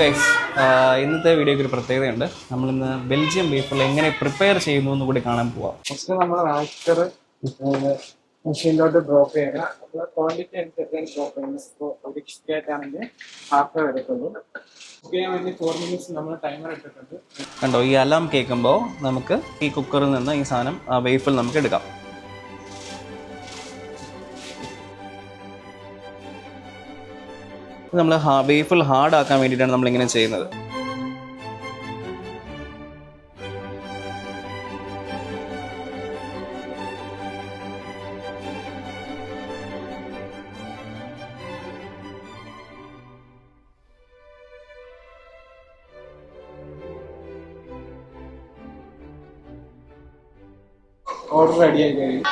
Guys, ഇന്നത്തെ വീഡിയോയ്ക്ക് ഒരു പ്രത്യേകതയുണ്ട്. നമ്മളിന്ന് ബെൽജിയം ബീഫിൽ എങ്ങനെ പ്രിപ്പയർ ചെയ്യുന്നു എന്ന് കൂടി കാണാൻ പോവാം. ഫസ്റ്റ് നമ്മൾ ആക്ടർ മെഷീനിലോട്ട് ഡ്രോപ്പ് ചെയ്യണം. അപ്പോൾ ക്വാണ്ടിറ്റി അനുസരിച്ച് ഡ്രോപ്പ് ചെയ്യുന്നത്. ഇപ്പോൾ ഒരു കിസ്കേറ്റ് ആണെങ്കിൽ ഹാഫ് വരത്തുള്ളൂ. കുക്ക് ചെയ്യാൻ വേണ്ടി 4 minutes നമ്മൾ ടൈമർ ഇട്ടിട്ടുണ്ട്. കണ്ടോ, ഈ അലാം കേൾക്കുമ്പോൾ നമുക്ക് ഈ കുക്കറിൽ നിന്ന് ഈ സാധനം ബീഫിൽ നമുക്ക് എടുക്കാം. നമ്മൾ ബീഫിൽ ഹാർഡ് ആക്കാൻ വേണ്ടിയിട്ടാണ് നമ്മളിങ്ങനെ ചെയ്യുന്നത്. ഓർഡർ റെഡി ആയി കഴിയും.